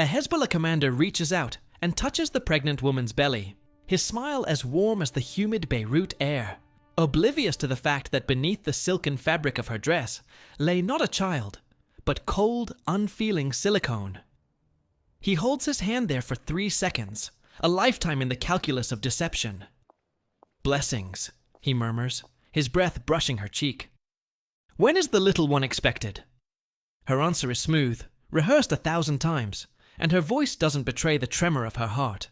A Hezbollah commander reaches out and touches the pregnant woman's belly, his smile as warm as the humid Beirut air, oblivious to the fact that beneath the silken fabric of her dress lay not a child, but cold, unfeeling silicone. He holds his hand there for 3 seconds, a lifetime in the calculus of deception. "Blessings," he murmurs, his breath brushing her cheek. "When is the little one expected?" Her answer is smooth, rehearsed 1,000 times, and her voice doesn't betray the tremor of her heart.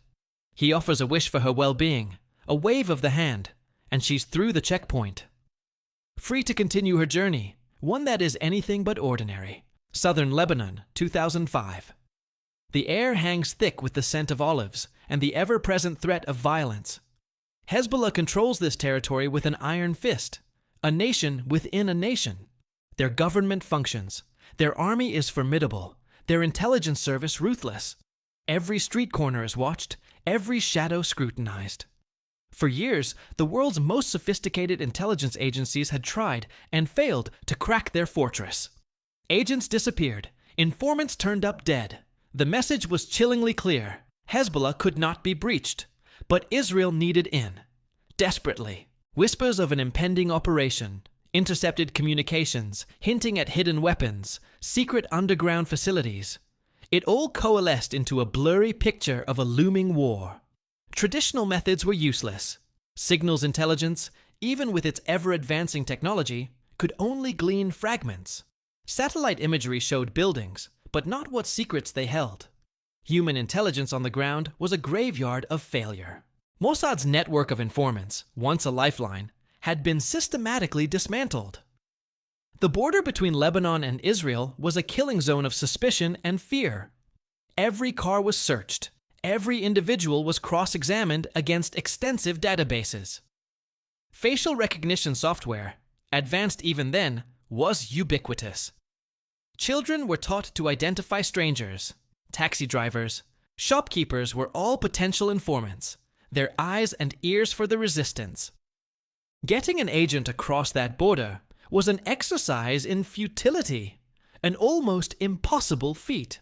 He offers a wish for her well-being, a wave of the hand, and she's through the checkpoint. Free to continue her journey, one that is anything but ordinary. Southern Lebanon, 2005. The air hangs thick with the scent of olives and the ever-present threat of violence. Hezbollah controls this territory with an iron fist, a nation within a nation. Their government functions. Their army is formidable. Their intelligence service ruthless. Every street corner is watched, every shadow scrutinized. For years, the world's most sophisticated intelligence agencies had tried and failed to crack their fortress. Agents disappeared. Informants turned up dead. The message was chillingly clear. Hezbollah could not be breached, but Israel needed in. Desperately. Whispers of an impending operation, intercepted communications, hinting at hidden weapons, secret underground facilities. It all coalesced into a blurry picture of a looming war. Traditional methods were useless. Signals intelligence, even with its ever-advancing technology, could only glean fragments. Satellite imagery showed buildings, but not what secrets they held. Human intelligence on the ground was a graveyard of failure. Mossad's network of informants, once a lifeline, had been systematically dismantled. The border between Lebanon and Israel was a killing zone of suspicion and fear. Every car was searched. Every individual was cross-examined against extensive databases. Facial recognition software, advanced even then, was ubiquitous. Children were taught to identify strangers. Taxi drivers, shopkeepers were all potential informants, their eyes and ears for the resistance. Getting an agent across that border was an exercise in futility, an almost impossible feat.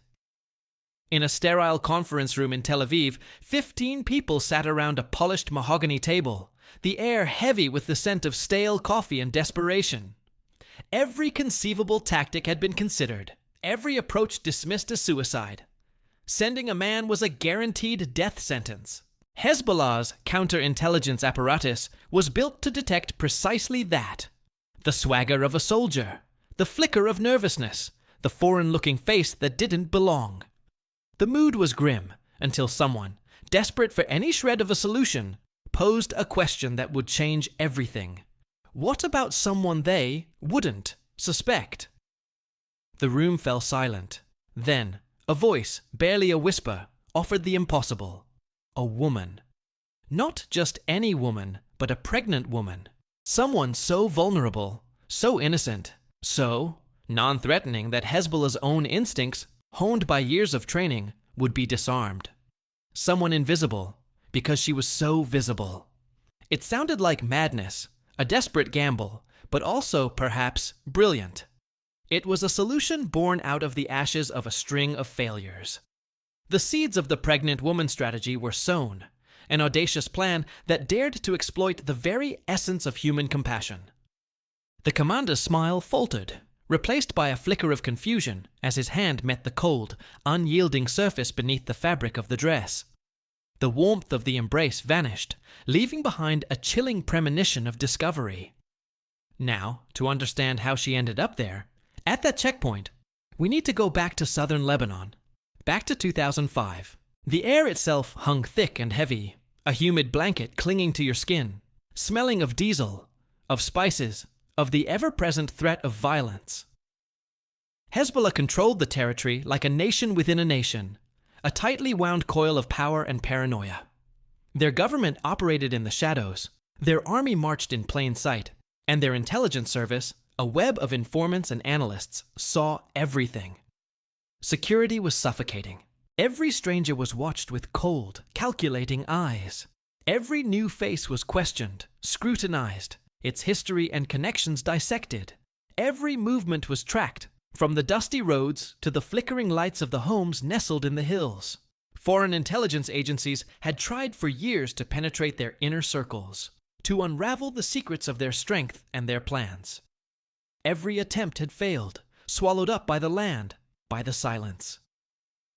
In a sterile conference room in Tel Aviv, 15 people sat around a polished mahogany table, the air heavy with the scent of stale coffee and desperation. Every conceivable tactic had been considered, every approach dismissed as suicide. Sending a man was a guaranteed death sentence. Hezbollah's counterintelligence apparatus was built to detect precisely that. The swagger of a soldier, the flicker of nervousness, the foreign-looking face that didn't belong. The mood was grim until someone, desperate for any shred of a solution, posed a question that would change everything. What about someone they wouldn't suspect? The room fell silent. Then, a voice, barely a whisper, offered the impossible. A woman. Not just any woman, but a pregnant woman. Someone so vulnerable, so innocent, so non-threatening that Hezbollah's own instincts, honed by years of training, would be disarmed. Someone invisible, because she was so visible. It sounded like madness, a desperate gamble, but also, perhaps, brilliant. It was a solution born out of the ashes of a string of failures. The seeds of the pregnant woman strategy were sown, an audacious plan that dared to exploit the very essence of human compassion. The commander's smile faltered, replaced by a flicker of confusion as his hand met the cold, unyielding surface beneath the fabric of the dress. The warmth of the embrace vanished, leaving behind a chilling premonition of discovery. Now, to understand how she ended up there, at that checkpoint, we need to go back to southern Lebanon, back to 2005. The air itself hung thick and heavy, a humid blanket clinging to your skin, smelling of diesel, of spices, of the ever-present threat of violence. Hezbollah controlled the territory like a nation within a nation, a tightly wound coil of power and paranoia. Their government operated in the shadows, their army marched in plain sight, and their intelligence service, a web of informants and analysts, saw everything. Security was suffocating. Every stranger was watched with cold, calculating eyes. Every new face was questioned, scrutinized, its history and connections dissected. Every movement was tracked, from the dusty roads to the flickering lights of the homes nestled in the hills. Foreign intelligence agencies had tried for years to penetrate their inner circles, to unravel the secrets of their strength and their plans. Every attempt had failed, swallowed up by the land, by the silence.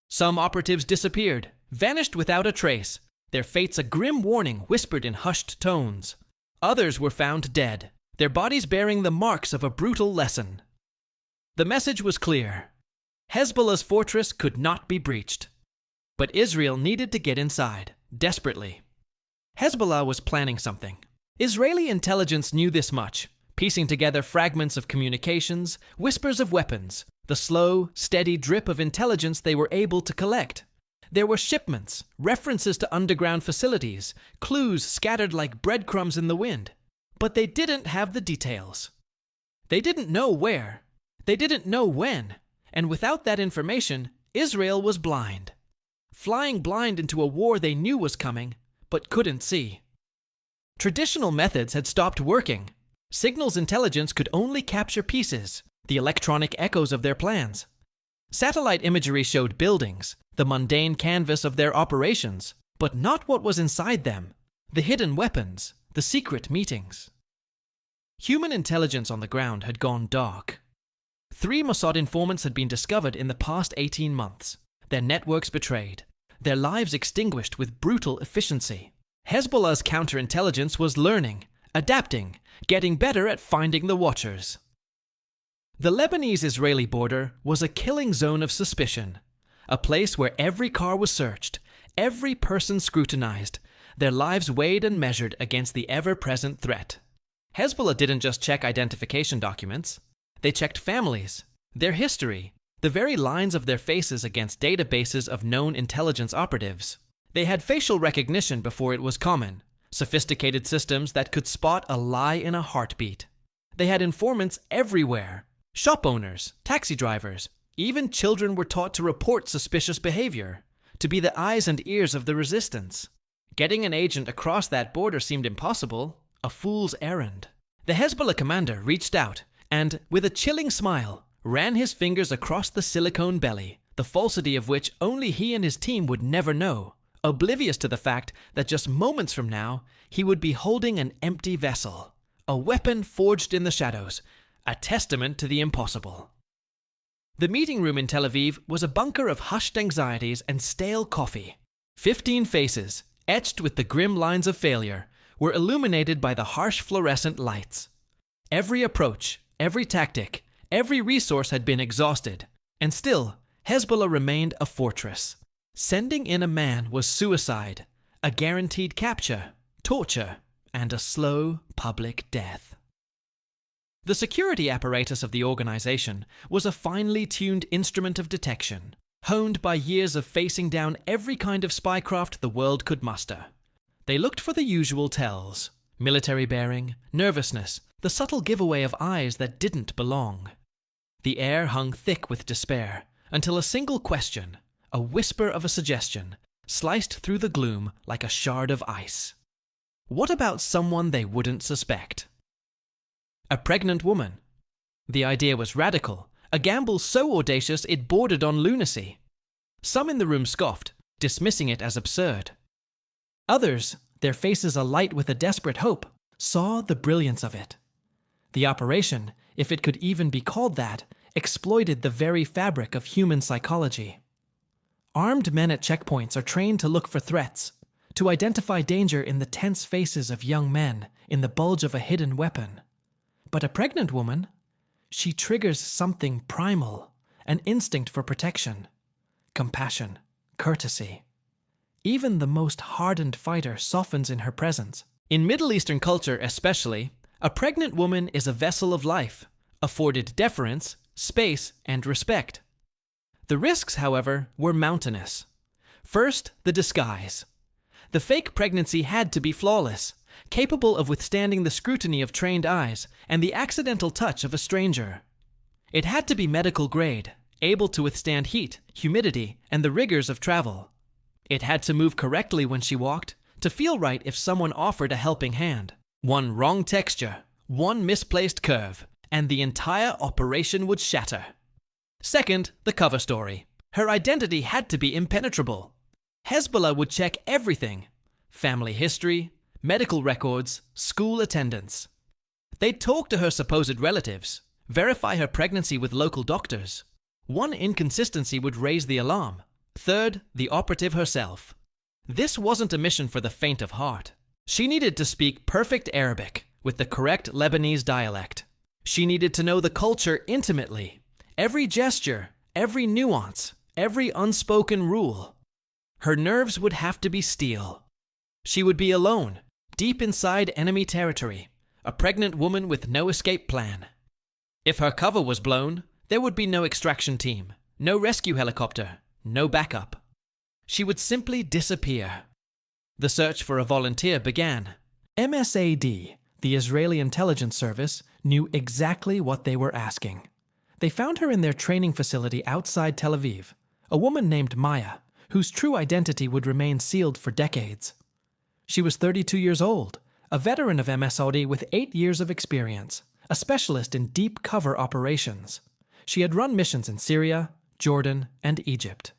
Some operatives disappeared, vanished without a trace, their fates a grim warning whispered in hushed tones. Others were found dead, their bodies bearing the marks of a brutal lesson. The message was clear. Hezbollah's fortress could not be breached. But Israel needed to get inside, desperately. Hezbollah was planning something. Israeli intelligence knew this much, piecing together fragments of communications, whispers of weapons, the slow, steady drip of intelligence they were able to collect. There were shipments, references to underground facilities, clues scattered like breadcrumbs in the wind. But they didn't have the details. They didn't know where. They didn't know when. And without that information, Israel was blind. Flying blind into a war they knew was coming, but couldn't see. Traditional methods had stopped working. Signals intelligence could only capture pieces, the electronic echoes of their plans. Satellite imagery showed buildings, the mundane canvas of their operations, but not what was inside them, the hidden weapons, the secret meetings. Human intelligence on the ground had gone dark. 3 Mossad informants had been discovered in the past 18 months, their networks betrayed, their lives extinguished with brutal efficiency. Hezbollah's counterintelligence was learning, adapting, getting better at finding the watchers. The Lebanese-Israeli border was a killing zone of suspicion, a place where every car was searched, every person scrutinized, their lives weighed and measured against the ever-present threat. Hezbollah didn't just check identification documents. They checked families, their history, the very lines of their faces against databases of known intelligence operatives. They had facial recognition before it was common, sophisticated systems that could spot a lie in a heartbeat. They had informants everywhere. Shop owners, taxi drivers, even children were taught to report suspicious behavior, to be the eyes and ears of the resistance. Getting an agent across that border seemed impossible, a fool's errand. The Hezbollah commander reached out and, with a chilling smile, ran his fingers across the silicone belly, the falsity of which only he and his team would never know, oblivious to the fact that just moments from now, he would be holding an empty vessel, a weapon forged in the shadows, a testament to the impossible. The meeting room in Tel Aviv was a bunker of hushed anxieties and stale coffee. 15 faces, etched with the grim lines of failure, were illuminated by the harsh fluorescent lights. Every approach, every tactic, every resource had been exhausted, and still, Hezbollah remained a fortress. Sending in a man was suicide, a guaranteed capture, torture, and a slow public death. The security apparatus of the organization was a finely tuned instrument of detection, honed by years of facing down every kind of spycraft the world could muster. They looked for the usual tells: military bearing, nervousness, the subtle giveaway of eyes that didn't belong. The air hung thick with despair, until a single question, a whisper of a suggestion, sliced through the gloom like a shard of ice. What about someone they wouldn't suspect? A pregnant woman. The idea was radical, a gamble so audacious it bordered on lunacy. Some in the room scoffed, dismissing it as absurd. Others, their faces alight with a desperate hope, saw the brilliance of it. The operation, if it could even be called that, exploited the very fabric of human psychology. Armed men at checkpoints are trained to look for threats, to identify danger in the tense faces of young men, in the bulge of a hidden weapon. But a pregnant woman, she triggers something primal, an instinct for protection, compassion, courtesy. Even the most hardened fighter softens in her presence. In Middle Eastern culture especially, a pregnant woman is a vessel of life, afforded deference, space, and respect. The risks, however, were mountainous. First, the disguise. The fake pregnancy had to be flawless, capable of withstanding the scrutiny of trained eyes and the accidental touch of a stranger. It had to be medical grade, able to withstand heat, humidity, and the rigors of travel. It had to move correctly when she walked, to feel right if someone offered a helping hand. One wrong texture, one misplaced curve, and the entire operation would shatter. Second, the cover story. Her identity had to be impenetrable. Hezbollah would check everything: family history, medical records, school attendance. They'd talk to her supposed relatives, verify her pregnancy with local doctors. One inconsistency would raise the alarm. Third, the operative herself. This wasn't a mission for the faint of heart. She needed to speak perfect Arabic with the correct Lebanese dialect. She needed to know the culture intimately, every gesture, every nuance, every unspoken rule. Her nerves would have to be steel. She would be alone, deep inside enemy territory, a pregnant woman with no escape plan. If her cover was blown, there would be no extraction team, no rescue helicopter, no backup. She would simply disappear. The search for a volunteer began. Mossad, the Israeli intelligence service, knew exactly what they were asking. They found her in their training facility outside Tel Aviv, a woman named Maya, whose true identity would remain sealed for decades. She was 32 years old, a veteran of Mossad with 8 years of experience, a specialist in deep cover operations. She had run missions in Syria, Jordan, and Egypt.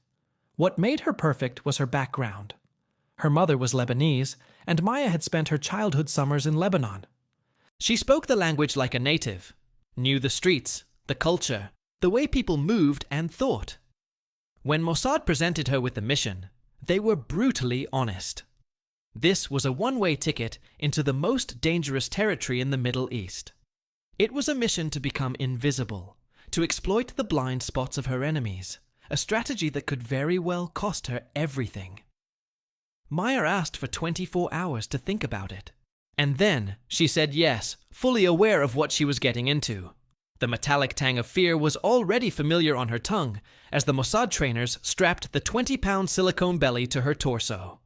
What made her perfect was her background. Her mother was Lebanese, and Maya had spent her childhood summers in Lebanon. She spoke the language like a native, knew the streets, the culture, the way people moved and thought. When Mossad presented her with the mission, they were brutally honest. This was a one-way ticket into the most dangerous territory in the Middle East. It was a mission to become invisible, to exploit the blind spots of her enemies, a strategy that could very well cost her everything. Maya asked for 24 hours to think about it. And then she said yes, fully aware of what she was getting into. The metallic tang of fear was already familiar on her tongue as the Mossad trainers strapped the 20-pound silicone belly to her torso.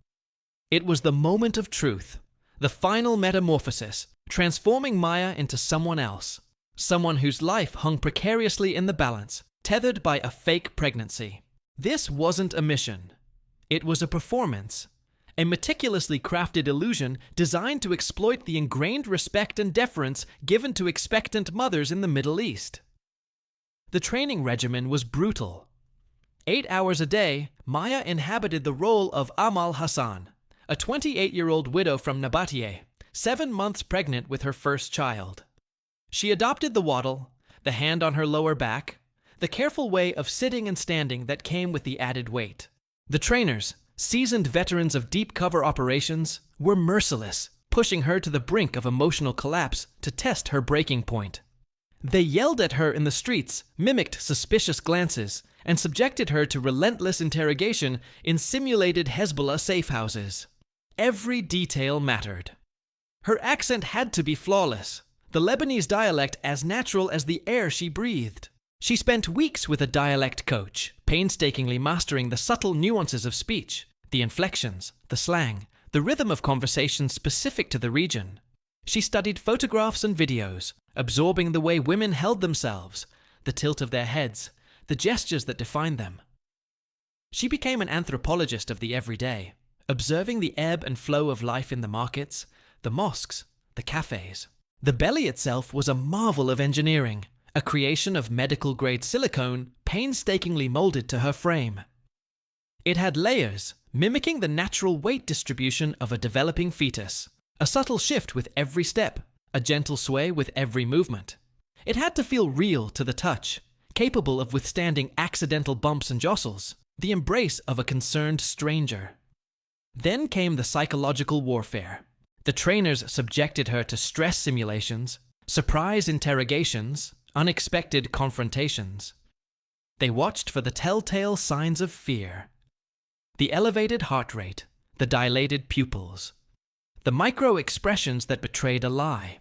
It was the moment of truth, the final metamorphosis, transforming Maya into someone else, someone whose life hung precariously in the balance, tethered by a fake pregnancy. This wasn't a mission. It was a performance, a meticulously crafted illusion designed to exploit the ingrained respect and deference given to expectant mothers in the Middle East. The training regimen was brutal. 8 hours a day, Maya inhabited the role of Amal Hassan, a 28-year-old widow from Nabatea, 7 months pregnant with her first child. She adopted the waddle, the hand on her lower back, the careful way of sitting and standing that came with the added weight. The trainers, seasoned veterans of deep cover operations, were merciless, pushing her to the brink of emotional collapse to test her breaking point. They yelled at her in the streets, mimicked suspicious glances, and subjected her to relentless interrogation in simulated Hezbollah safe houses. Every detail mattered. Her accent had to be flawless, the Lebanese dialect as natural as the air she breathed. She spent weeks with a dialect coach, painstakingly mastering the subtle nuances of speech, the inflections, the slang, the rhythm of conversation specific to the region. She studied photographs and videos, absorbing the way women held themselves, the tilt of their heads, the gestures that defined them. She became an anthropologist of the everyday, observing the ebb and flow of life in the markets, the mosques, the cafes. The belly itself was a marvel of engineering, a creation of medical-grade silicone painstakingly molded to her frame. It had layers, mimicking the natural weight distribution of a developing fetus, a subtle shift with every step, a gentle sway with every movement. It had to feel real to the touch, capable of withstanding accidental bumps and jostles, the embrace of a concerned stranger. Then came the psychological warfare. The trainers subjected her to stress simulations, surprise interrogations, unexpected confrontations. They watched for the telltale signs of fear. The elevated heart rate, the dilated pupils, the micro-expressions that betrayed a lie.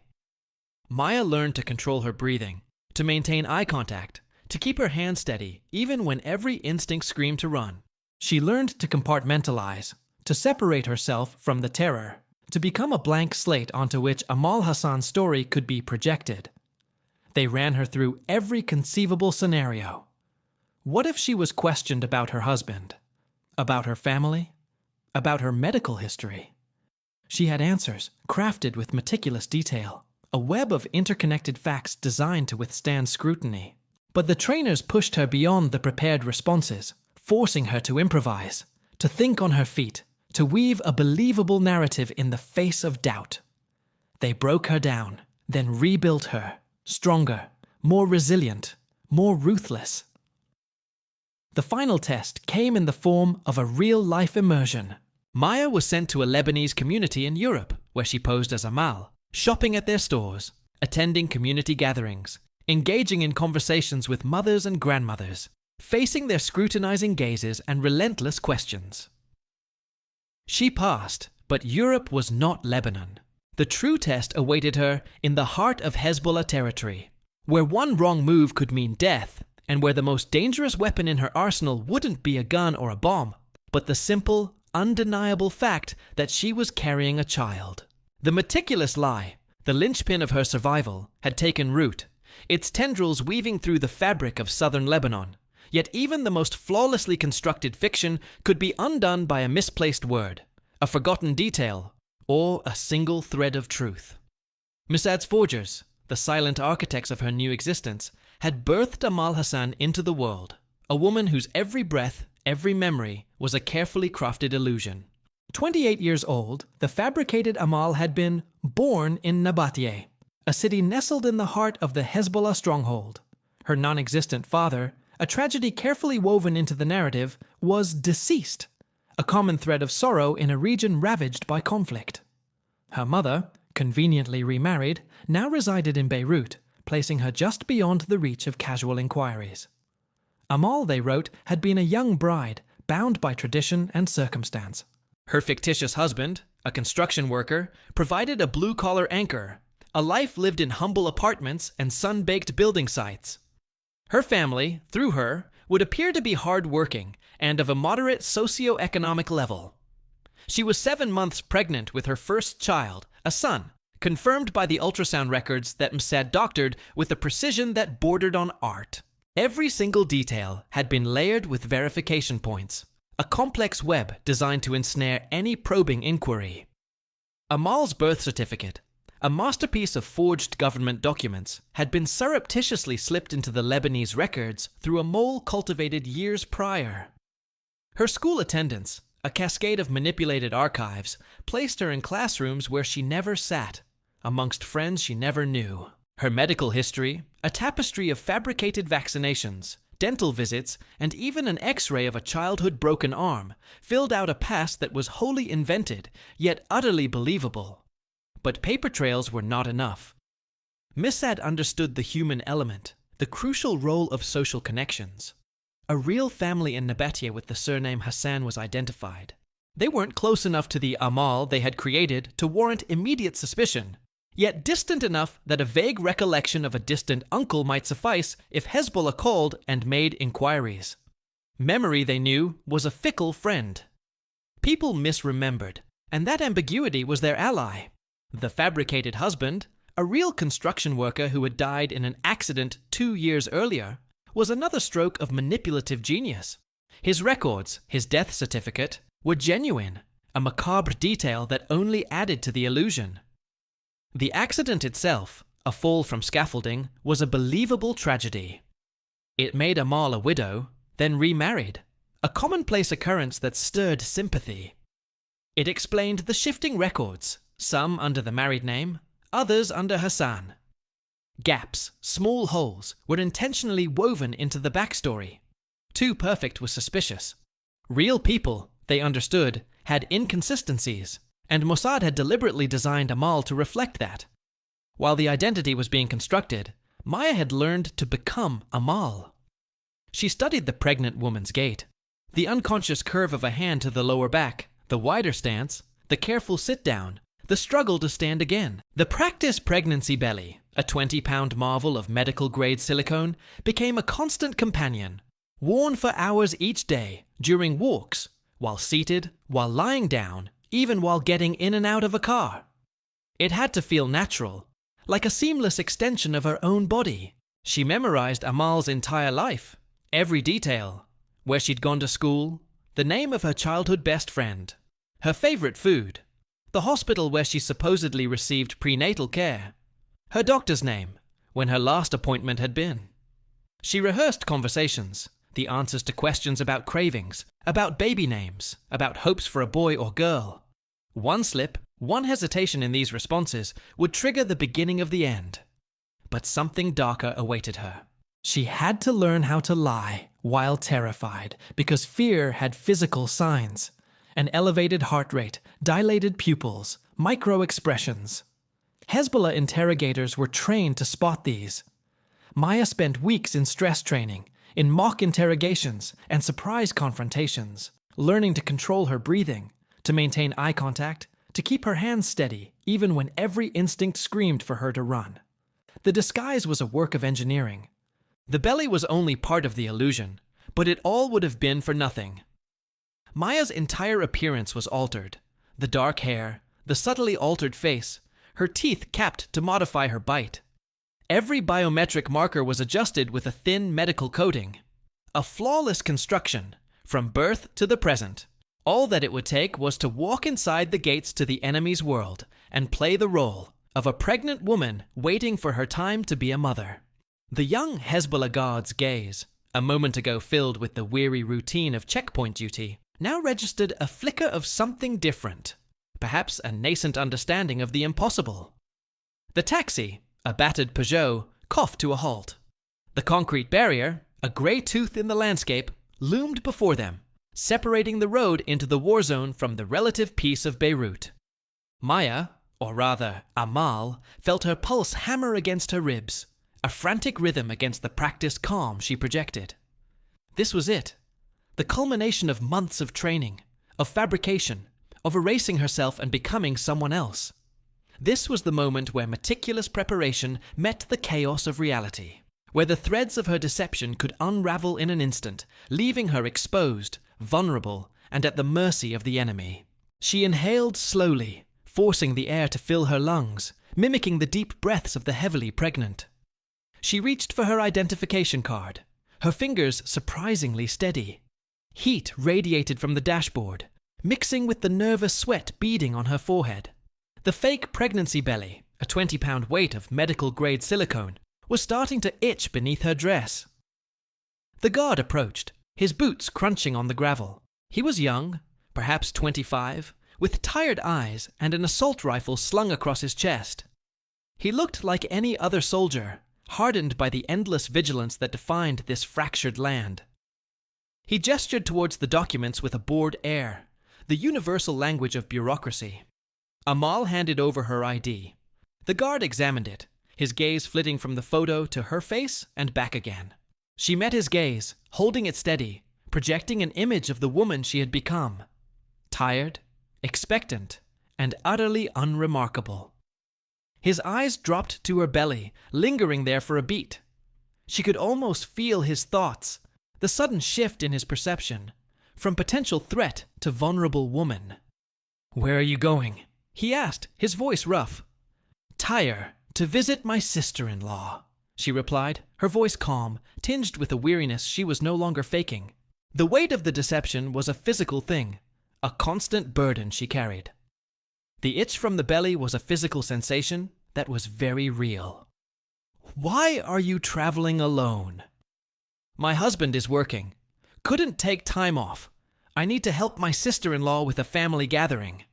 Maya learned to control her breathing, to maintain eye contact, to keep her hand steady even when every instinct screamed to run. She learned to compartmentalize, to separate herself from the terror, to become a blank slate onto which Amal Hassan's story could be projected. They ran her through every conceivable scenario. What if she was questioned about her husband? About her family? About her medical history? She had answers, crafted with meticulous detail, a web of interconnected facts designed to withstand scrutiny. But the trainers pushed her beyond the prepared responses, forcing her to improvise, to think on her feet, to weave a believable narrative in the face of doubt. They broke her down, then rebuilt her, stronger, more resilient, more ruthless. The final test came in the form of a real-life immersion. Maya was sent to a Lebanese community in Europe, where she posed as Amal, shopping at their stores, attending community gatherings, engaging in conversations with mothers and grandmothers, facing their scrutinizing gazes and relentless questions. She passed, but Europe was not Lebanon. The true test awaited her in the heart of Hezbollah territory, where one wrong move could mean death, and where the most dangerous weapon in her arsenal wouldn't be a gun or a bomb, but the simple, undeniable fact that she was carrying a child. The meticulous lie, the linchpin of her survival, had taken root, its tendrils weaving through the fabric of southern Lebanon. Yet even the most flawlessly constructed fiction could be undone by a misplaced word, a forgotten detail, or a single thread of truth. Mossad's forgers, the silent architects of her new existence, had birthed Amal Hassan into the world, a woman whose every breath, every memory, was a carefully crafted illusion. 28 years old, the fabricated Amal had been born in Nabatea, a city nestled in the heart of the Hezbollah stronghold. Her non-existent father, a tragedy carefully woven into the narrative, was deceased, a common thread of sorrow in a region ravaged by conflict. Her mother, conveniently remarried, now resided in Beirut, placing her just beyond the reach of casual inquiries. Amal, they wrote, had been a young bride, bound by tradition and circumstance. Her fictitious husband, a construction worker, provided a blue-collar anchor, a life lived in humble apartments and sun-baked building sites. Her family, through her, would appear to be hard-working and of a moderate socio-economic level. She was 7 months pregnant with her first child, a son, confirmed by the ultrasound records that Mossad doctored with a precision that bordered on art. Every single detail had been layered with verification points, a complex web designed to ensnare any probing inquiry. Amal's birth certificate, a masterpiece of forged government documents, had been surreptitiously slipped into the Lebanese records through a mole cultivated years prior. Her school attendance, a cascade of manipulated archives, placed her in classrooms where she never sat, amongst friends she never knew. Her medical history, a tapestry of fabricated vaccinations, dental visits, and even an X-ray of a childhood broken arm, filled out a past that was wholly invented, yet utterly believable. But paper trails were not enough. Mossad understood the human element, the crucial role of social connections. A real family in Nabatea with the surname Hassan was identified. They weren't close enough to the Amal they had created to warrant immediate suspicion, yet distant enough that a vague recollection of a distant uncle might suffice if Hezbollah called and made inquiries. Memory, they knew, was a fickle friend. People misremembered, and that ambiguity was their ally. The fabricated husband, a real construction worker who had died in an accident 2 years earlier, was another stroke of manipulative genius. His records, his death certificate, were genuine, a macabre detail that only added to the illusion. The accident itself, a fall from scaffolding, was a believable tragedy. It made Amal a widow, then remarried, a commonplace occurrence that stirred sympathy. It explained the shifting records, some under the married name, others under Hassan. Gaps, small holes, were intentionally woven into the backstory. Too perfect was suspicious. Real people, they understood, had inconsistencies, and Mossad had deliberately designed Amal to reflect that. While the identity was being constructed, Maya had learned to become Amal. She studied the pregnant woman's gait, the unconscious curve of a hand to the lower back, the wider stance, the careful sit-down, the struggle to stand again. The practice pregnancy belly, a 20-pound marvel of medical-grade silicone, became a constant companion, worn for hours each day, during walks, while seated, while lying down, even while getting in and out of a car. It had to feel natural, like a seamless extension of her own body. She memorized Amal's entire life, every detail, where she'd gone to school, the name of her childhood best friend, her favorite food, the hospital where she supposedly received prenatal care, her doctor's name, when her last appointment had been. She rehearsed conversations, the answers to questions about cravings, about baby names, about hopes for a boy or girl. One slip, one hesitation in these responses would trigger the beginning of the end. But something darker awaited her. She had to learn how to lie while terrified, because fear had physical signs. An elevated heart rate, dilated pupils, micro-expressions. Hezbollah interrogators were trained to spot these. Maya spent weeks in stress training, in mock interrogations and surprise confrontations, learning to control her breathing, to maintain eye contact, to keep her hands steady, even when every instinct screamed for her to run. The disguise was a work of engineering. The belly was only part of the illusion, but it all would have been for nothing. Maya's entire appearance was altered. The dark hair, the subtly altered face, her teeth capped to modify her bite. Every biometric marker was adjusted with a thin medical coating. A flawless construction, from birth to the present. All that it would take was to walk inside the gates to the enemy's world and play the role of a pregnant woman waiting for her time to be a mother. The young Hezbollah guard's gaze, a moment ago filled with the weary routine of checkpoint duty, now registered a flicker of something different, perhaps a nascent understanding of the impossible. The taxi, a battered Peugeot, coughed to a halt. The concrete barrier, a grey tooth in the landscape, loomed before them, separating the road into the war zone from the relative peace of Beirut. Maya, or rather Amal, felt her pulse hammer against her ribs, a frantic rhythm against the practiced calm she projected. This was it, the culmination of months of training, of fabrication, of erasing herself and becoming someone else. This was the moment where meticulous preparation met the chaos of reality, where the threads of her deception could unravel in an instant, leaving her exposed, vulnerable, and at the mercy of the enemy. She inhaled slowly, forcing the air to fill her lungs, mimicking the deep breaths of the heavily pregnant. She reached for her identification card, her fingers surprisingly steady. Heat radiated from the dashboard, mixing with the nervous sweat beading on her forehead. The fake pregnancy belly, a 20-pound weight of medical-grade silicone, was starting to itch beneath her dress. The guard approached, his boots crunching on the gravel. He was young, perhaps 25, with tired eyes and an assault rifle slung across his chest. He looked like any other soldier, hardened by the endless vigilance that defined this fractured land. He gestured towards the documents with a bored air, the universal language of bureaucracy. Amal handed over her ID. The guard examined it, his gaze flitting from the photo to her face and back again. She met his gaze, holding it steady, projecting an image of the woman she had become. Tired, expectant, and utterly unremarkable. His eyes dropped to her belly, lingering there for a beat. She could almost feel his thoughts, the sudden shift in his perception, from potential threat to vulnerable woman. "Where are you going?" he asked, his voice rough. "Tyre, to visit my sister-in-law," she replied, her voice calm, tinged with a weariness she was no longer faking. The weight of the deception was a physical thing, a constant burden she carried. The itch from the belly was a physical sensation that was very real. "Why are you traveling alone?" "My husband is working. Couldn't take time off. I need to help my sister-in-law with a family gathering."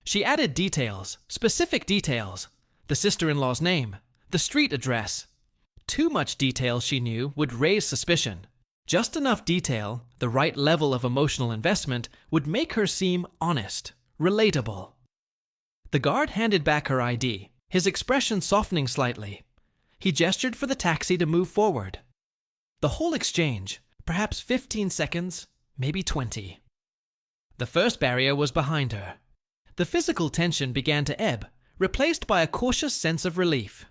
She added details, specific details, the sister-in-law's name, the street address. Too much detail, she knew, would raise suspicion. Just enough detail, the right level of emotional investment, would make her seem honest, relatable. The guard handed back her ID, his expression softening slightly. He gestured for the taxi to move forward. The whole exchange, perhaps 15 seconds, maybe 20. The first barrier was behind her. The physical tension began to ebb, replaced by a cautious sense of relief.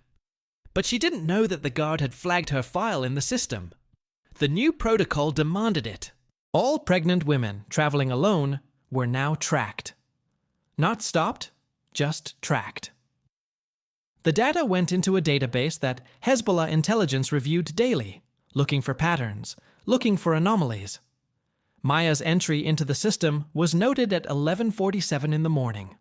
But she didn't know that the guard had flagged her file in the system. The new protocol demanded it. All pregnant women traveling alone were now tracked. Not stopped, just tracked. The data went into a database that Hezbollah intelligence reviewed daily, looking for patterns, looking for anomalies. Maya's entry into the system was noted at 11:47 in the morning.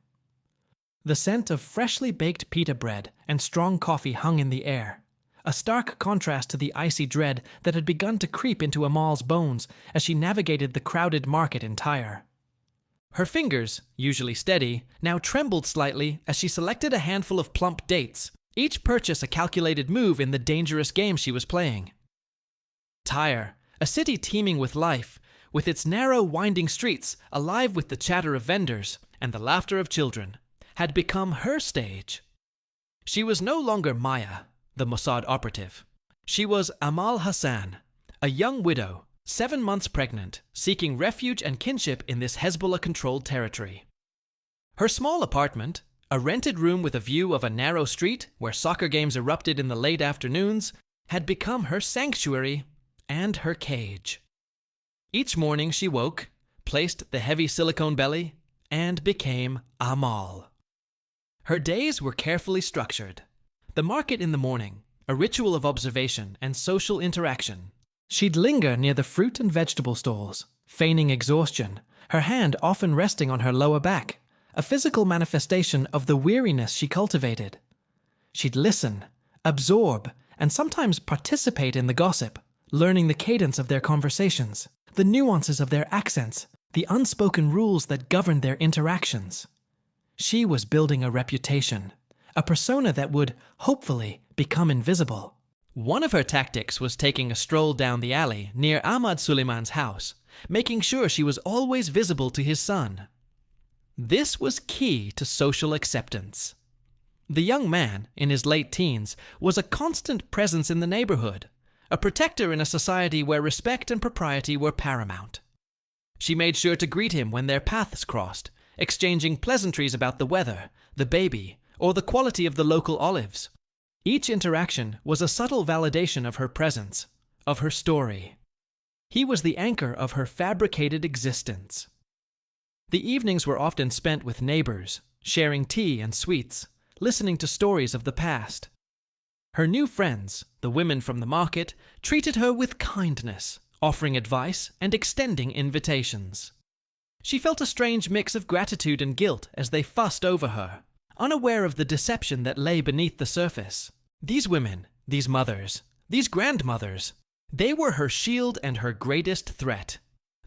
The scent of freshly baked pita bread and strong coffee hung in the air, a stark contrast to the icy dread that had begun to creep into Amal's bones as she navigated the crowded market in Tyre. Her fingers, usually steady, now trembled slightly as she selected a handful of plump dates, each purchase a calculated move in the dangerous game she was playing. Tyre, a city teeming with life, with its narrow, winding streets alive with the chatter of vendors and the laughter of children, had become her stage. She was no longer Maya, the Mossad operative. She was Amal Hassan, a young widow, 7 months pregnant, seeking refuge and kinship in this Hezbollah-controlled territory. Her small apartment, a rented room with a view of a narrow street where soccer games erupted in the late afternoons, had become her sanctuary and her cage. Each morning she woke, placed the heavy silicone belly, and became Amal. Her days were carefully structured. The market in the morning, a ritual of observation and social interaction. She'd linger near the fruit and vegetable stalls, feigning exhaustion, her hand often resting on her lower back, a physical manifestation of the weariness she cultivated. She'd listen, absorb, and sometimes participate in the gossip, learning the cadence of their conversations, the nuances of their accents, the unspoken rules that governed their interactions. She was building a reputation, a persona that would, hopefully, become invisible. One of her tactics was taking a stroll down the alley near Ahmad Suleiman's house, making sure she was always visible to his son. This was key to social acceptance. The young man, in his late teens, was a constant presence in the neighborhood, a protector in a society where respect and propriety were paramount. She made sure to greet him when their paths crossed, exchanging pleasantries about the weather, the baby, or the quality of the local olives. Each interaction was a subtle validation of her presence, of her story. He was the anchor of her fabricated existence. The evenings were often spent with neighbors, sharing tea and sweets, listening to stories of the past. Her new friends, the women from the market, treated her with kindness, offering advice and extending invitations. She felt a strange mix of gratitude and guilt as they fussed over her, unaware of the deception that lay beneath the surface. These women, these mothers, these grandmothers, they were her shield and her greatest threat.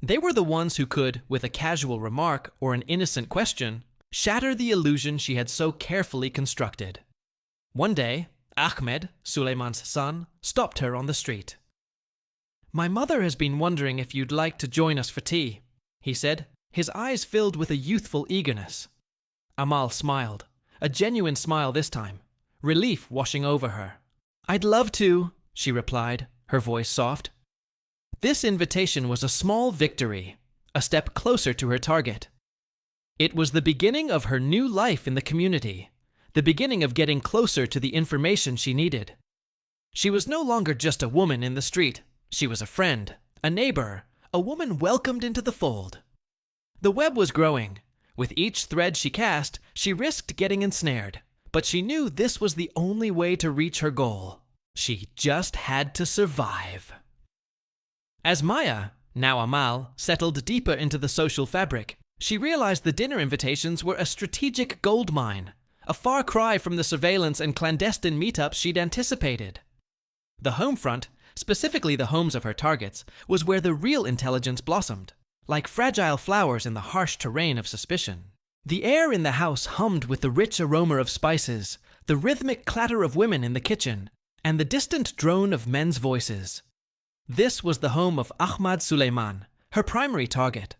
They were the ones who could, with a casual remark or an innocent question, shatter the illusion she had so carefully constructed. One day, Ahmed, Suleiman's son, stopped her on the street. "My mother has been wondering if you'd like to join us for tea," he said, his eyes filled with a youthful eagerness. Amal smiled, a genuine smile this time, relief washing over her. "I'd love to," she replied, her voice soft. This invitation was a small victory, a step closer to her target. It was the beginning of her new life in the community, the beginning of getting closer to the information she needed. She was no longer just a woman in the street. She was a friend, a neighbor, a woman welcomed into the fold. The web was growing. With each thread she cast, she risked getting ensnared. But she knew this was the only way to reach her goal. She just had to survive. As Maya, now Amal, settled deeper into the social fabric, she realized the dinner invitations were a strategic goldmine, a far cry from the surveillance and clandestine meetups she'd anticipated. The home front, specifically the homes of her targets, was where the real intelligence blossomed, like fragile flowers in the harsh terrain of suspicion. The air in the house hummed with the rich aroma of spices, the rhythmic clatter of women in the kitchen, and the distant drone of men's voices. This was the home of Ahmad Suleiman, her primary target,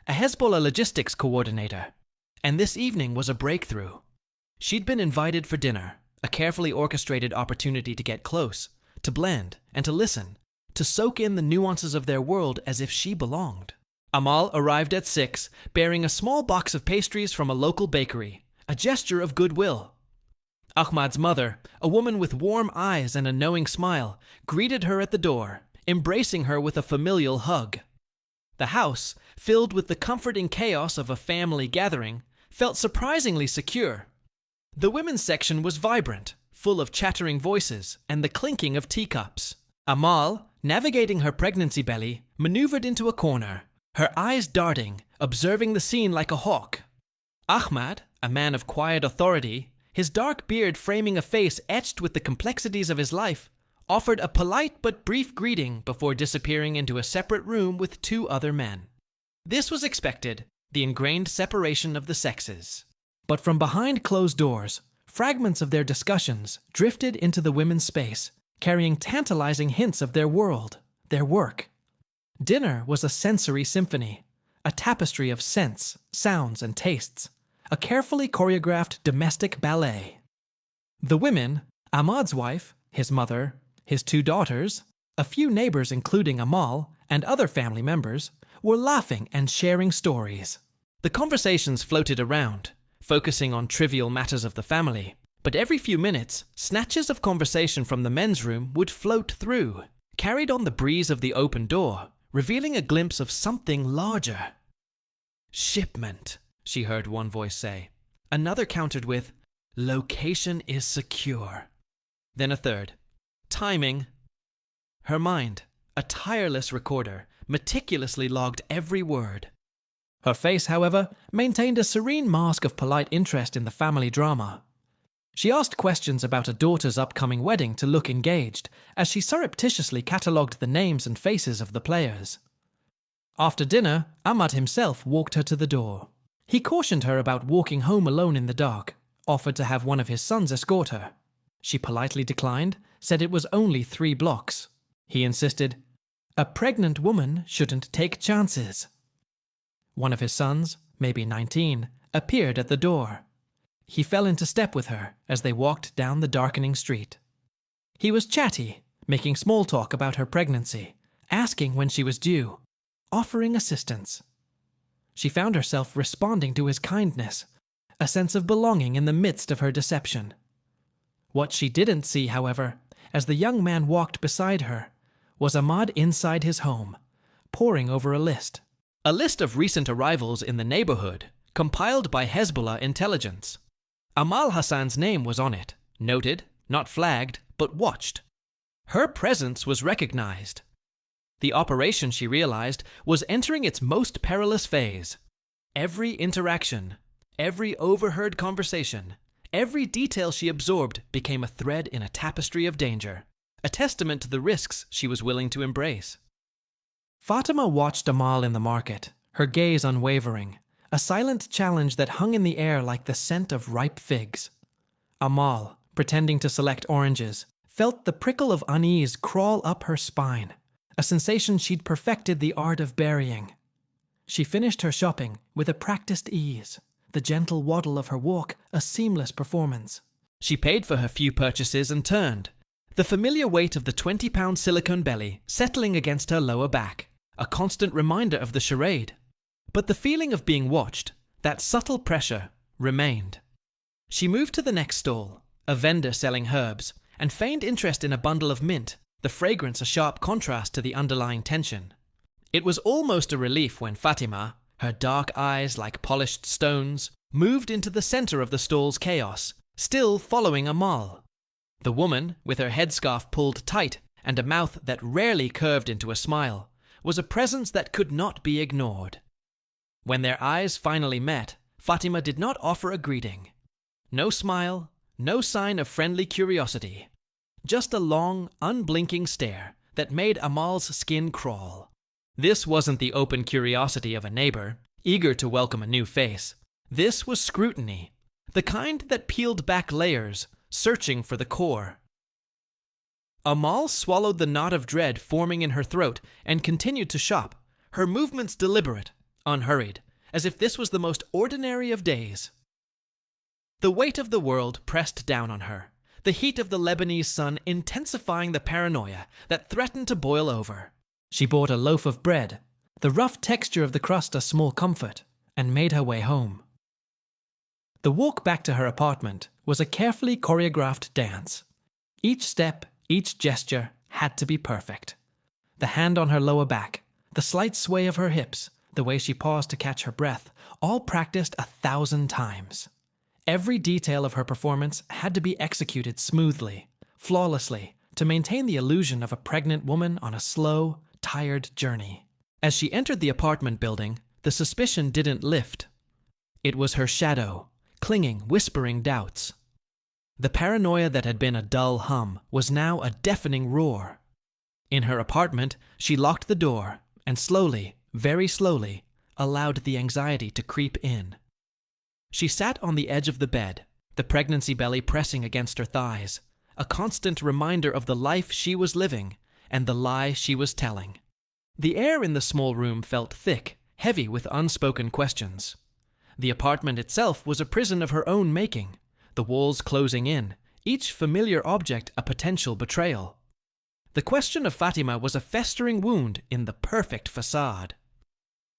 a Hezbollah logistics coordinator. And this evening was a breakthrough. She'd been invited for dinner, a carefully orchestrated opportunity to get close, to blend, and to listen, to soak in the nuances of their world as if she belonged. Amal arrived at 6, bearing a small box of pastries from a local bakery, a gesture of goodwill. Ahmad's mother, a woman with warm eyes and a knowing smile, greeted her at the door, embracing her with a familial hug. The house, filled with the comforting chaos of a family gathering, felt surprisingly secure. The women's section was vibrant, full of chattering voices and the clinking of teacups. Amal, navigating her pregnancy belly, maneuvered into a corner, her eyes darting, observing the scene like a hawk. Ahmad, a man of quiet authority, his dark beard framing a face etched with the complexities of his life, offered a polite but brief greeting before disappearing into a separate room with 2 other men. This was expected, the ingrained separation of the sexes. But from behind closed doors, fragments of their discussions drifted into the women's space, carrying tantalizing hints of their world, their work. Dinner was a sensory symphony, a tapestry of scents, sounds, and tastes, a carefully choreographed domestic ballet. The women, Ahmad's wife, his mother, his 2 daughters, a few neighbors including Amal, and other family members, were laughing and sharing stories. The conversations floated around, focusing on trivial matters of the family, but every few minutes, snatches of conversation from the men's room would float through, carried on the breeze of the open door, revealing a glimpse of something larger. "Shipment," she heard one voice say. Another countered with, "Location is secure." Then a third, "Timing." Her mind, a tireless recorder, meticulously logged every word. Her face, however, maintained a serene mask of polite interest in the family drama. She asked questions about a daughter's upcoming wedding to look engaged, as she surreptitiously catalogued the names and faces of the players. After dinner, Ahmad himself walked her to the door. He cautioned her about walking home alone in the dark, offered to have one of his sons escort her. She politely declined, said it was only 3 blocks. He insisted, "A pregnant woman shouldn't take chances." One of his sons, maybe 19, appeared at the door. He fell into step with her as they walked down the darkening street. He was chatty, making small talk about her pregnancy, asking when she was due, offering assistance. She found herself responding to his kindness, a sense of belonging in the midst of her deception. What she didn't see, however, as the young man walked beside her, was Ahmad inside his home, poring over a list. A list of recent arrivals in the neighborhood, compiled by Hezbollah intelligence. Amal Hassan's name was on it, noted, not flagged, but watched. Her presence was recognized. The operation, she realized, was entering its most perilous phase. Every interaction, every overheard conversation, every detail she absorbed became a thread in a tapestry of danger, a testament to the risks she was willing to embrace. Fatima watched Amal in the market, her gaze unwavering, a silent challenge that hung in the air like the scent of ripe figs. Amal, pretending to select oranges, felt the prickle of unease crawl up her spine, a sensation she'd perfected the art of burying. She finished her shopping with a practiced ease, the gentle waddle of her walk a seamless performance. She paid for her few purchases and turned, the familiar weight of the 20-pound silicone belly settling against her lower back, a constant reminder of the charade. But the feeling of being watched, that subtle pressure, remained. She moved to the next stall, a vendor selling herbs, and feigned interest in a bundle of mint, the fragrance a sharp contrast to the underlying tension. It was almost a relief when Fatima, her dark eyes like polished stones, moved into the center of the stall's chaos, still following Amal. The woman, with her headscarf pulled tight and a mouth that rarely curved into a smile, was a presence that could not be ignored. When their eyes finally met, Fatima did not offer a greeting. No smile, no sign of friendly curiosity. Just a long, unblinking stare that made Amal's skin crawl. This wasn't the open curiosity of a neighbor, eager to welcome a new face. This was scrutiny, the kind that peeled back layers, searching for the core. Amal swallowed the knot of dread forming in her throat and continued to shop, her movements deliberate, unhurried, as if this was the most ordinary of days. The weight of the world pressed down on her, the heat of the Lebanese sun intensifying the paranoia that threatened to boil over. She bought a loaf of bread, the rough texture of the crust a small comfort, and made her way home. The walk back to her apartment was a carefully choreographed dance. Each step, each gesture had to be perfect. The hand on her lower back, the slight sway of her hips, the way she paused to catch her breath, all practiced 1,000 times. Every detail of her performance had to be executed smoothly, flawlessly, to maintain the illusion of a pregnant woman on a slow, tired journey. As she entered the apartment building, the suspicion didn't lift. It was her shadow, clinging, whispering doubts. The paranoia that had been a dull hum was now a deafening roar. In her apartment, she locked the door and slowly, very slowly, allowed the anxiety to creep in. She sat on the edge of the bed, the pregnancy belly pressing against her thighs, a constant reminder of the life she was living and the lie she was telling. The air in the small room felt thick, heavy with unspoken questions. The apartment itself was a prison of her own making, the walls closing in, each familiar object a potential betrayal. The question of Fatima was a festering wound in the perfect facade.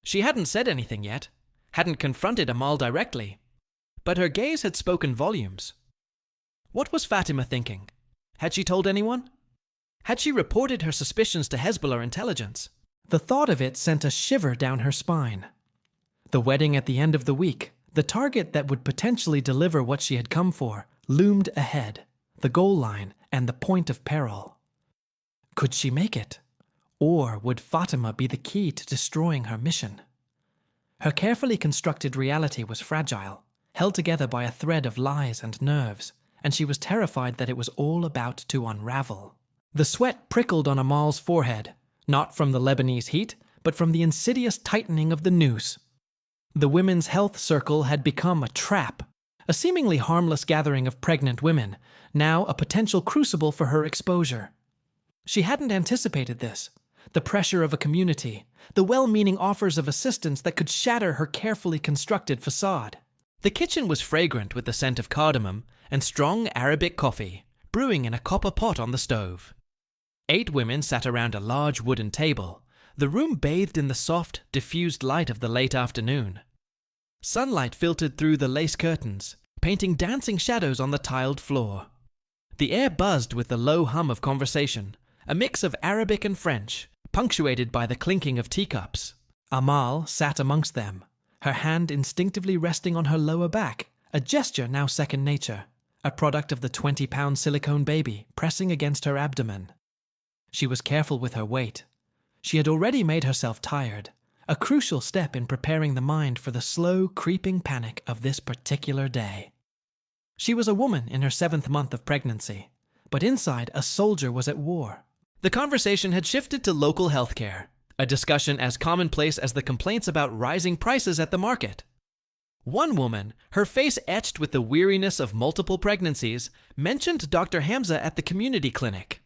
She hadn't said anything yet, hadn't confronted Amal directly, but her gaze had spoken volumes. What was Fatima thinking? Had she told anyone? Had she reported her suspicions to Hezbollah intelligence? The thought of it sent a shiver down her spine. The wedding at the end of the week, the target that would potentially deliver what she had come for, loomed ahead, the goal line and the point of peril. Could she make it? Or would Fatima be the key to destroying her mission? Her carefully constructed reality was fragile, held together by a thread of lies and nerves, and she was terrified that it was all about to unravel. The sweat prickled on Amal's forehead, not from the Lebanese heat, but from the insidious tightening of the noose. The women's health circle had become a trap, a seemingly harmless gathering of pregnant women, now a potential crucible for her exposure. She hadn't anticipated this, the pressure of a community, the well-meaning offers of assistance that could shatter her carefully constructed facade. The kitchen was fragrant with the scent of cardamom and strong Arabic coffee, brewing in a copper pot on the stove. 8 women sat around a large wooden table, the room bathed in the soft, diffused light of the late afternoon. Sunlight filtered through the lace curtains, painting dancing shadows on the tiled floor. The air buzzed with the low hum of conversation, a mix of Arabic and French, punctuated by the clinking of teacups. Amal sat amongst them, her hand instinctively resting on her lower back, a gesture now second nature, a product of the 20-pound silicone baby pressing against her abdomen. She was careful with her weight. She had already made herself tired, a crucial step in preparing the mind for the slow, creeping panic of this particular day. She was a woman in her 7th month of pregnancy, but inside a soldier was at war. The conversation had shifted to local healthcare, a discussion as commonplace as the complaints about rising prices at the market. One woman, her face etched with the weariness of multiple pregnancies, mentioned Dr. Hamza at the community clinic.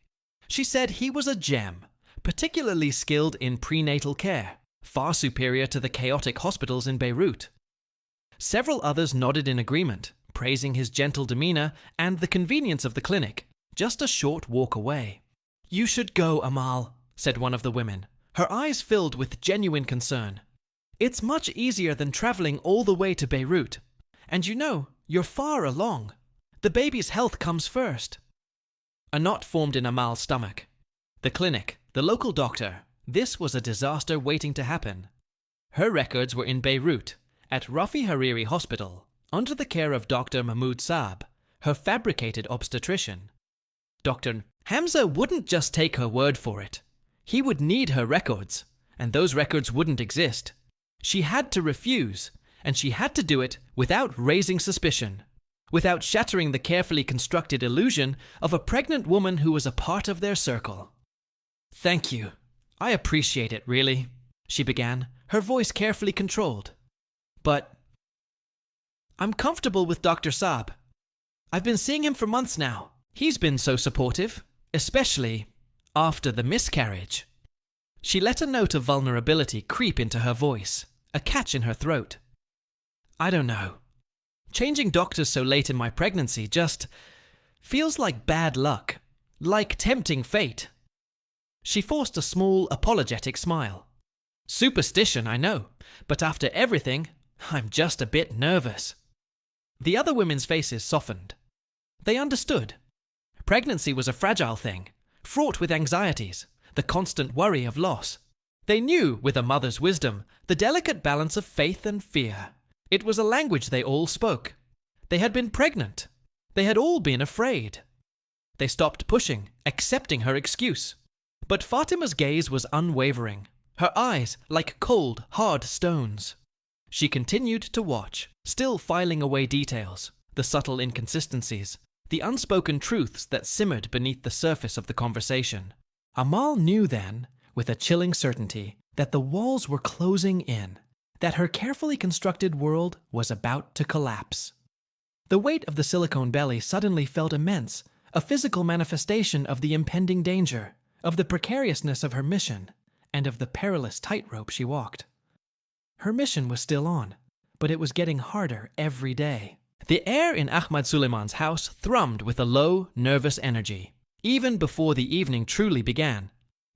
She said he was a gem, particularly skilled in prenatal care, far superior to the chaotic hospitals in Beirut. Several others nodded in agreement, praising his gentle demeanor and the convenience of the clinic, just a short walk away. "You should go, Amal," said one of the women, her eyes filled with genuine concern. "It's much easier than traveling all the way to Beirut. And you know, you're far along. The baby's health comes first." A knot formed in Amal's stomach. The clinic, the local doctor, this was a disaster waiting to happen. Her records were in Beirut, at Rafi Hariri Hospital, under the care of Dr. Mahmoud Saab, her fabricated obstetrician. Dr. Hamza wouldn't just take her word for it. He would need her records, and those records wouldn't exist. She had to refuse, and she had to do it without raising suspicion, without shattering the carefully constructed illusion of a pregnant woman who was a part of their circle. "Thank you. I appreciate it, really," she began, her voice carefully controlled. "But I'm comfortable with Dr. Saab. I've been seeing him for months now. He's been so supportive, especially after the miscarriage." She let a note of vulnerability creep into her voice, a catch in her throat. "I don't know. Changing doctors so late in my pregnancy just feels like bad luck, like tempting fate." She forced a small, apologetic smile. "Superstition, I know, but after everything, I'm just a bit nervous." The other women's faces softened. They understood. Pregnancy was a fragile thing, fraught with anxieties, the constant worry of loss. They knew, with a mother's wisdom, the delicate balance of faith and fear. It was a language they all spoke. They had been pregnant. They had all been afraid. They stopped pushing, accepting her excuse. But Fatima's gaze was unwavering, her eyes like cold, hard stones. She continued to watch, still filing away details, the subtle inconsistencies, the unspoken truths that simmered beneath the surface of the conversation. Amal knew then, with a chilling certainty, that the walls were closing in, that her carefully constructed world was about to collapse. The weight of the silicone belly suddenly felt immense, a physical manifestation of the impending danger, of the precariousness of her mission, and of the perilous tightrope she walked. Her mission was still on, but it was getting harder every day. The air in Ahmad Suleiman's house thrummed with a low, nervous energy, even before the evening truly began,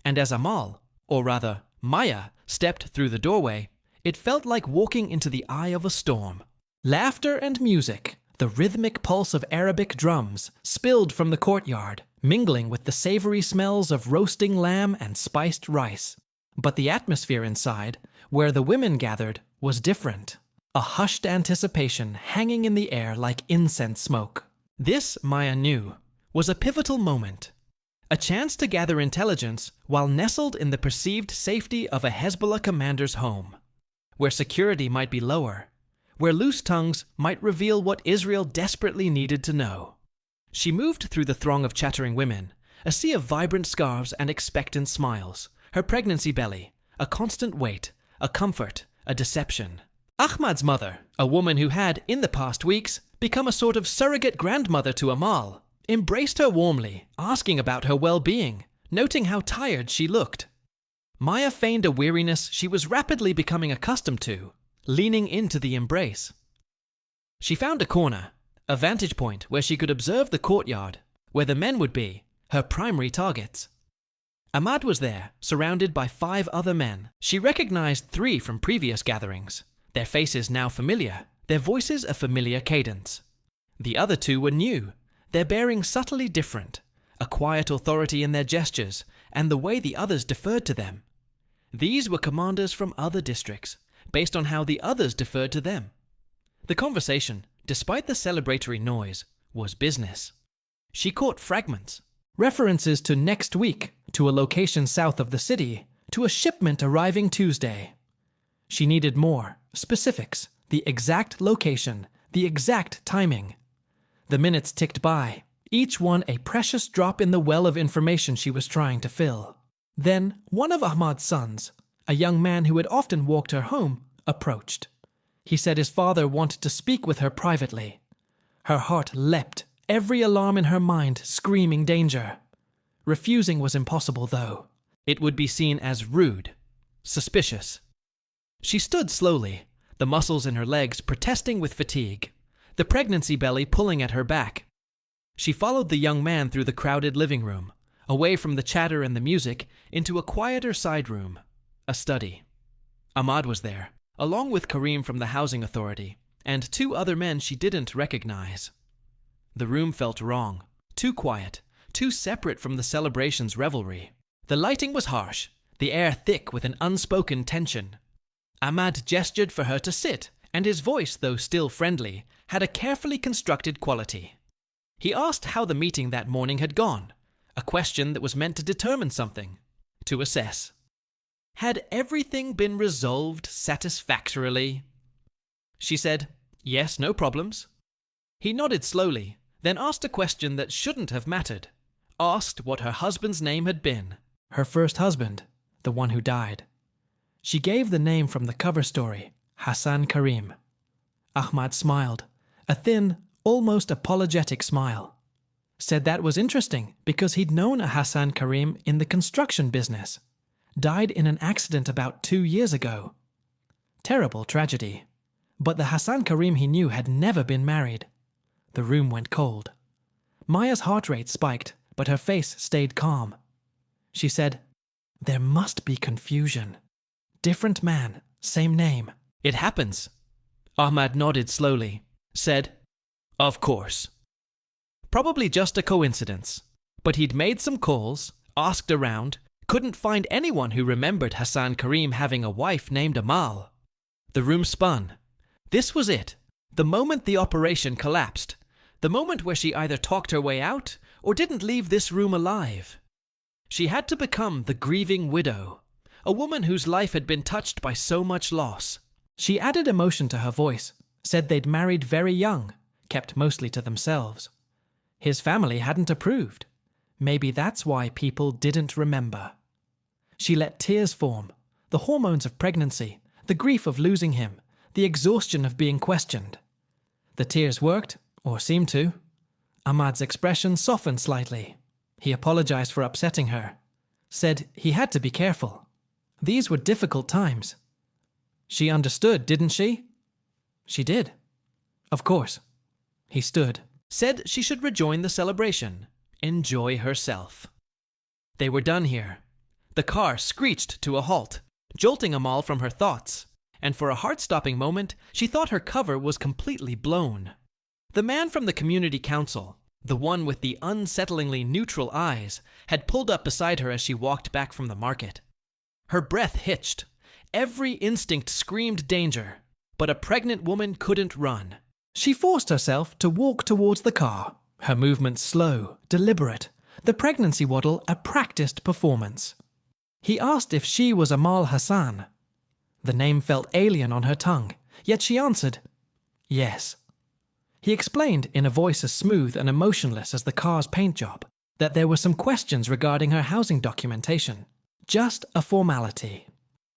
and as Amal, or rather Maya, stepped through the doorway, it felt like walking into the eye of a storm. Laughter and music, the rhythmic pulse of Arabic drums, spilled from the courtyard, mingling with the savory smells of roasting lamb and spiced rice. But the atmosphere inside, where the women gathered, was different. A hushed anticipation hanging in the air like incense smoke. This, Maya knew, was a pivotal moment. A chance to gather intelligence while nestled in the perceived safety of a Hezbollah commander's home, where security might be lower, where loose tongues might reveal what Israel desperately needed to know. She moved through the throng of chattering women, a sea of vibrant scarves and expectant smiles, her pregnancy belly, a constant weight, a comfort, a deception. Ahmad's mother, a woman who had, in the past weeks, become a sort of surrogate grandmother to Amal, embraced her warmly, asking about her well-being, noting how tired she looked. Maya feigned a weariness she was rapidly becoming accustomed to, leaning into the embrace. She found a corner, a vantage point where she could observe the courtyard, where the men would be, her primary targets. Ahmad was there, surrounded by 5 other men. She recognized 3 from previous gatherings, their faces now familiar, their voices a familiar cadence. The other 2 were new, their bearing subtly different, a quiet authority in their gestures and the way the others deferred to them. These were commanders from other districts, based on how the others deferred to them. The conversation, despite the celebratory noise, was business. She caught fragments, references to next week, to a location south of the city, to a shipment arriving Tuesday. She needed more specifics, the exact location, the exact timing. The minutes ticked by, each one a precious drop in the well of information she was trying to fill. Then one of Ahmad's sons, a young man who had often walked her home, approached. He said his father wanted to speak with her privately. Her heart leapt, every alarm in her mind screaming danger. Refusing was impossible, though. It would be seen as rude, suspicious. She stood slowly, the muscles in her legs protesting with fatigue, the pregnancy belly pulling at her back. She followed the young man through the crowded living room, away from the chatter and the music, into a quieter side room, a study. Ahmad was there, along with Karim from the housing authority, and 2 other men she didn't recognize. The room felt wrong, too quiet, too separate from the celebration's revelry. The lighting was harsh, the air thick with an unspoken tension. Ahmad gestured for her to sit, and his voice, though still friendly, had a carefully constructed quality. He asked how the meeting that morning had gone, a question that was meant to determine something, to assess. Had everything been resolved satisfactorily? She said, "Yes, no problems." He nodded slowly, then asked a question that shouldn't have mattered. Asked what her husband's name had been. Her first husband, the one who died. She gave the name from the cover story, Hassan Karim. Ahmad smiled, a thin, almost apologetic smile. Said that was interesting because he'd known a Hassan Karim in the construction business. Died in an accident about 2 years ago. Terrible tragedy. But the Hassan Karim he knew had never been married. The room went cold. Maya's heart rate spiked, but her face stayed calm. She said, "There must be confusion. Different man, same name." "It happens." Ahmad nodded slowly, said, "Of course." Probably just a coincidence, but he'd made some calls, asked around, couldn't find anyone who remembered Hassan Karim having a wife named Amal. The room spun. This was it, the moment the operation collapsed, the moment where she either talked her way out or didn't leave this room alive. She had to become the grieving widow, a woman whose life had been touched by so much loss. She added emotion to her voice, said they'd married very young, kept mostly to themselves. His family hadn't approved. Maybe that's why people didn't remember. She let tears form, the hormones of pregnancy, the grief of losing him, the exhaustion of being questioned. The tears worked, or seemed to. Ahmad's expression softened slightly. He apologized for upsetting her, said he had to be careful. These were difficult times. She understood, didn't she? She did. Of course. He stood, said she should rejoin the celebration, enjoy herself. They were done here. The car screeched to a halt, jolting Amal from her thoughts, and for a heart-stopping moment, she thought her cover was completely blown. The man from the community council, the one with the unsettlingly neutral eyes, had pulled up beside her as she walked back from the market. Her breath hitched. Every instinct screamed danger, but a pregnant woman couldn't run. She forced herself to walk towards the car, her movements slow, deliberate, the pregnancy waddle a practiced performance. He asked if she was Amal Hassan. The name felt alien on her tongue, yet she answered, yes. He explained in a voice as smooth and emotionless as the car's paint job that there were some questions regarding her housing documentation. Just a formality.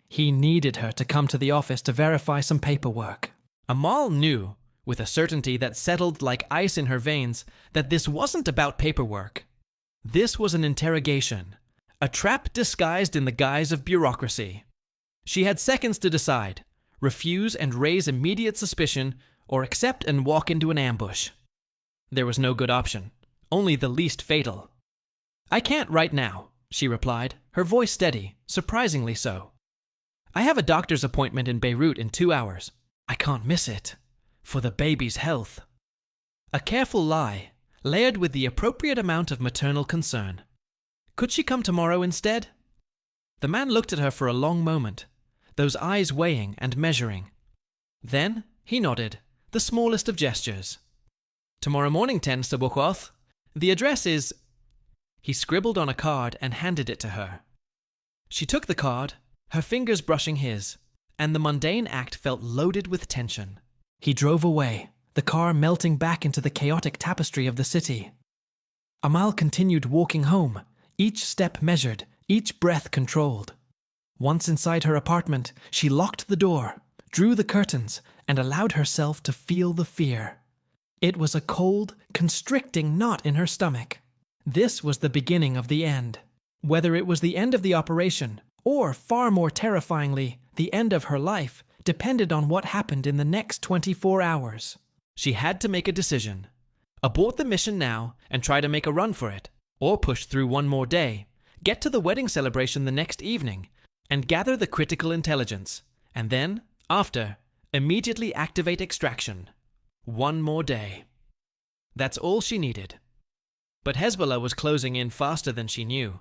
He needed her to come to the office to verify some paperwork. Amal knew, with a certainty that settled like ice in her veins, that this wasn't about paperwork. This was an interrogation, a trap disguised in the guise of bureaucracy. She had seconds to decide, refuse and raise immediate suspicion, or accept and walk into an ambush. There was no good option, only the least fatal. I can't right now, she replied, her voice steady, surprisingly so. I have a doctor's appointment in Beirut in 2 hours. I can't miss it. For the baby's health. A careful lie, layered with the appropriate amount of maternal concern. Could she come tomorrow instead? The man looked at her for a long moment, those eyes weighing and measuring. Then he nodded, the smallest of gestures. Tomorrow morning 10, Sabukoth. The address is... He scribbled on a card and handed it to her. She took the card, her fingers brushing his, and the mundane act felt loaded with tension. He drove away, the car melting back into the chaotic tapestry of the city. Amal continued walking home, each step measured, each breath controlled. Once inside her apartment, she locked the door, drew the curtains, and allowed herself to feel the fear. It was a cold, constricting knot in her stomach. This was the beginning of the end. Whether it was the end of the operation, or, far more terrifyingly, the end of her life, depended on what happened in the next 24 hours. She had to make a decision. Abort the mission now and try to make a run for it, or push through one more day, get to the wedding celebration the next evening, and gather the critical intelligence, and then, after, immediately activate extraction. One more day. That's all she needed. But Hezbollah was closing in faster than she knew.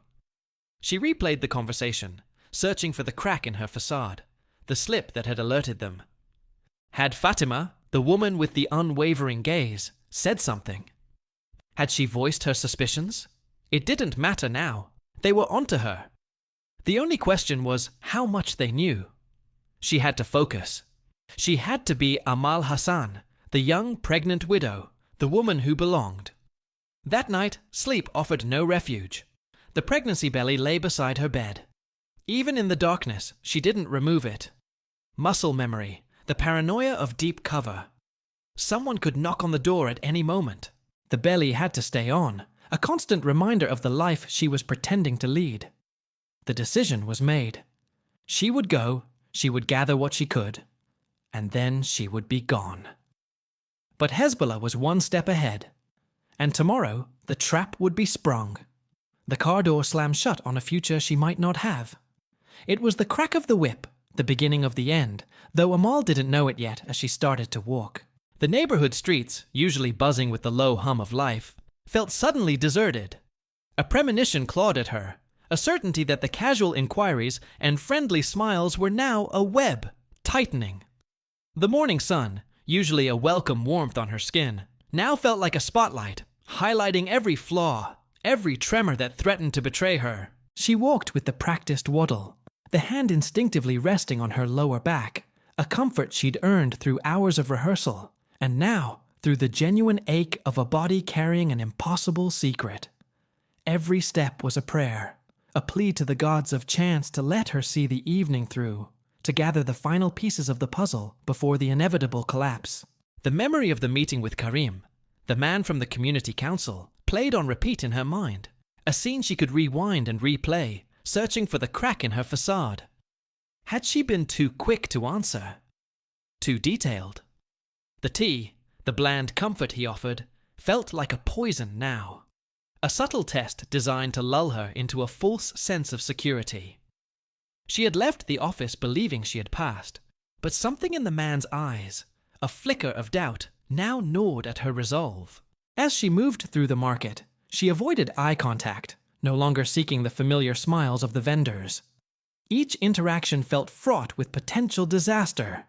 She replayed the conversation, searching for the crack in her facade, the slip that had alerted them. Had Fatima, the woman with the unwavering gaze, said something? Had she voiced her suspicions? It didn't matter now. They were onto her. The only question was how much they knew. She had to focus. She had to be Amal Hassan, the young pregnant widow, the woman who belonged. That night, sleep offered no refuge. The pregnancy belly lay beside her bed. Even in the darkness, she didn't remove it. Muscle memory, the paranoia of deep cover. Someone could knock on the door at any moment. The belly had to stay on, a constant reminder of the life she was pretending to lead. The decision was made. She would go, she would gather what she could, and then she would be gone. But Hezbollah was one step ahead, and tomorrow the trap would be sprung. The car door slammed shut on a future she might not have. It was the crack of the whip, the beginning of the end, though Amal didn't know it yet as she started to walk. The neighborhood streets, usually buzzing with the low hum of life, felt suddenly deserted. A premonition clawed at her, a certainty that the casual inquiries and friendly smiles were now a web, tightening. The morning sun, usually a welcome warmth on her skin, now felt like a spotlight, highlighting every flaw, every tremor that threatened to betray her. She walked with the practiced waddle, the hand instinctively resting on her lower back, a comfort she'd earned through hours of rehearsal. And now, through the genuine ache of a body carrying an impossible secret. Every step was a prayer, a plea to the gods of chance to let her see the evening through, to gather the final pieces of the puzzle before the inevitable collapse. The memory of the meeting with Karim, the man from the community council, played on repeat in her mind, a scene she could rewind and replay, searching for the crack in her facade. Had she been too quick to answer? Too detailed? The tea, the bland comfort he offered, felt like a poison now. A subtle test designed to lull her into a false sense of security. She had left the office believing she had passed, but something in the man's eyes, a flicker of doubt, now gnawed at her resolve. As she moved through the market, she avoided eye contact, no longer seeking the familiar smiles of the vendors. Each interaction felt fraught with potential disaster.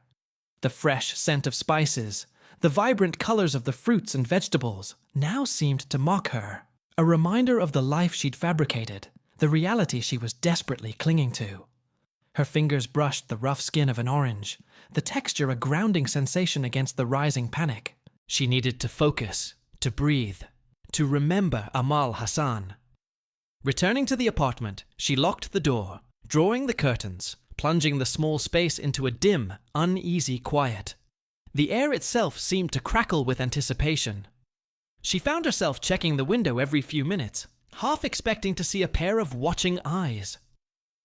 The fresh scent of spices, the vibrant colors of the fruits and vegetables, now seemed to mock her, a reminder of the life she'd fabricated, the reality she was desperately clinging to. Her fingers brushed the rough skin of an orange, the texture a grounding sensation against the rising panic. She needed to focus, to breathe, to remember Amal Hassan. Returning to the apartment, she locked the door, drawing the curtains, plunging the small space into a dim, uneasy quiet. The air itself seemed to crackle with anticipation. She found herself checking the window every few minutes, half expecting to see a pair of watching eyes.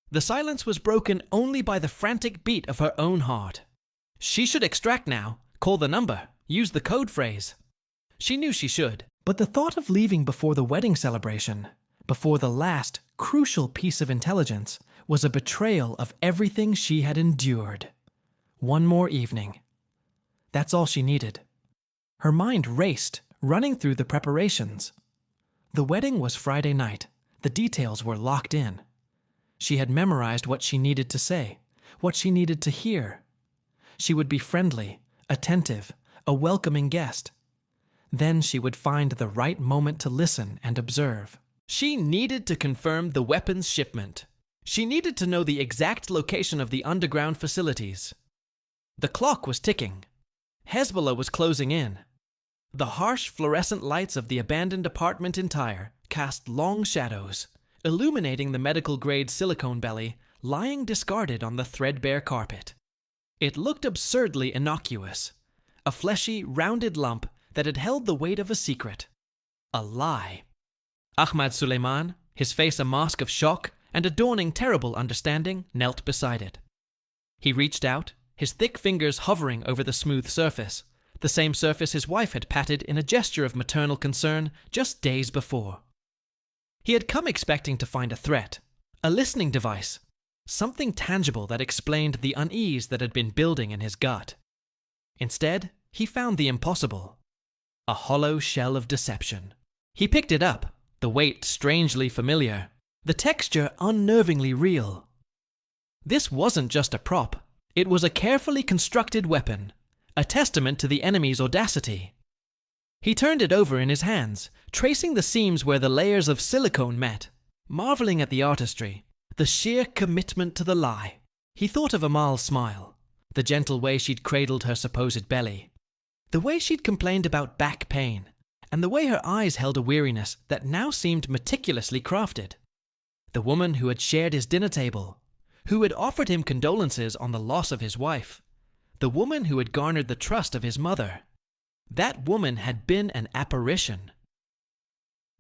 The silence was broken only by the frantic beat of her own heart. She should extract now, call the number, use the code phrase. She knew she should, but the thought of leaving before the wedding celebration, before the last, crucial piece of intelligence, was a betrayal of everything she had endured. One more evening. That's all she needed. Her mind raced, running through the preparations. The wedding was Friday night. The details were locked in. She had memorized what she needed to say, what she needed to hear. She would be friendly, attentive, a welcoming guest. Then she would find the right moment to listen and observe. She needed to confirm the weapons shipment. She needed to know the exact location of the underground facilities. The clock was ticking. Hezbollah was closing in. The harsh fluorescent lights of the abandoned apartment in Tyre cast long shadows, illuminating the medical-grade silicone belly lying discarded on the threadbare carpet. It looked absurdly innocuous, a fleshy, rounded lump that had held the weight of a secret. A lie. Ahmad Suleiman, his face a mask of shock and a dawning terrible understanding, knelt beside it. He reached out, his thick fingers hovering over the smooth surface, the same surface his wife had patted in a gesture of maternal concern just days before. He had come expecting to find a threat, a listening device, something tangible that explained the unease that had been building in his gut. Instead, he found the impossible, a hollow shell of deception. He picked it up, the weight strangely familiar, the texture unnervingly real. This wasn't just a prop, it was a carefully constructed weapon, a testament to the enemy's audacity. He turned it over in his hands, tracing the seams where the layers of silicone met, marveling at the artistry, the sheer commitment to the lie. He thought of Amal's smile, the gentle way she'd cradled her supposed belly, the way she'd complained about back pain, and the way her eyes held a weariness that now seemed meticulously crafted. The woman who had shared his dinner table, who had offered him condolences on the loss of his wife, the woman who had garnered the trust of his mother. That woman had been an apparition.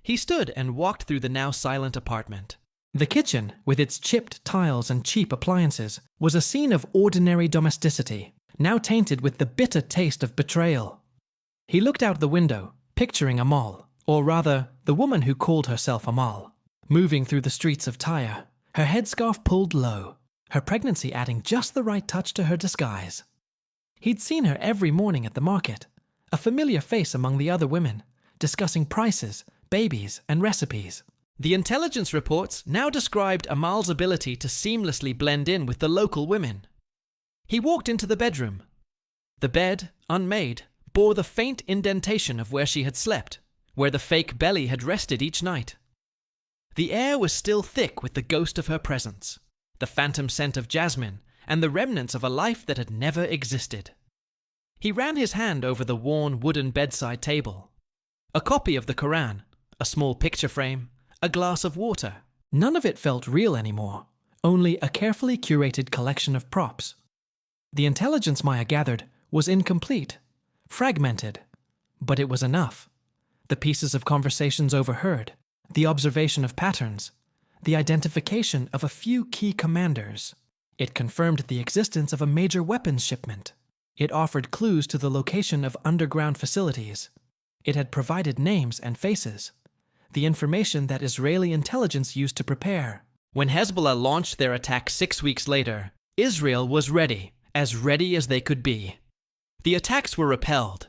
He stood and walked through the now silent apartment. The kitchen, with its chipped tiles and cheap appliances, was a scene of ordinary domesticity, now tainted with the bitter taste of betrayal. He looked out the window, picturing Amal, or rather, the woman who called herself Amal, moving through the streets of Tyre, her headscarf pulled low, her pregnancy adding just the right touch to her disguise. He'd seen her every morning at the market, a familiar face among the other women, discussing prices, babies, and recipes. The intelligence reports now described Amal's ability to seamlessly blend in with the local women. He walked into the bedroom. The bed, unmade, bore the faint indentation of where she had slept, where the fake belly had rested each night. The air was still thick with the ghost of her presence, the phantom scent of jasmine, and the remnants of a life that had never existed. He ran his hand over the worn wooden bedside table. A copy of the Quran, a small picture frame, a glass of water. None of it felt real anymore, only a carefully curated collection of props. The intelligence Maya gathered was incomplete, fragmented, but it was enough. The pieces of conversations overheard, the observation of patterns, the identification of a few key commanders. It confirmed the existence of a major weapons shipment. It offered clues to the location of underground facilities. It had provided names and faces, the information that Israeli intelligence used to prepare. When Hezbollah launched their attack 6 weeks later, Israel was ready as they could be. The attacks were repelled,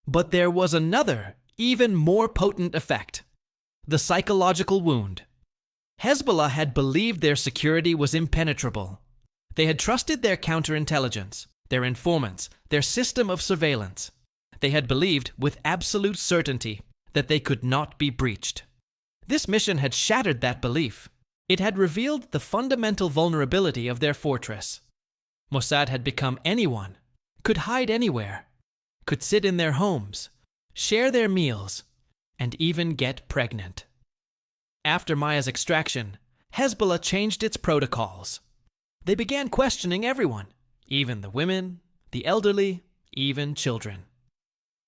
but there was another, even more potent effect: the psychological wound. Hezbollah had believed their security was impenetrable. They had trusted their counterintelligence, their informants, their system of surveillance. They had believed with absolute certainty that they could not be breached. This mission had shattered that belief. It had revealed the fundamental vulnerability of their fortress. Mossad had become anyone, could hide anywhere, could sit in their homes, share their meals, and even get pregnant. After Maya's extraction, Hezbollah changed its protocols. They began questioning everyone, even the women, the elderly, even children.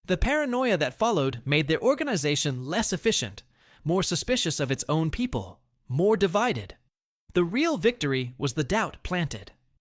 The paranoia that followed made their organization less efficient, more suspicious of its own people, more divided. The real victory was the doubt planted.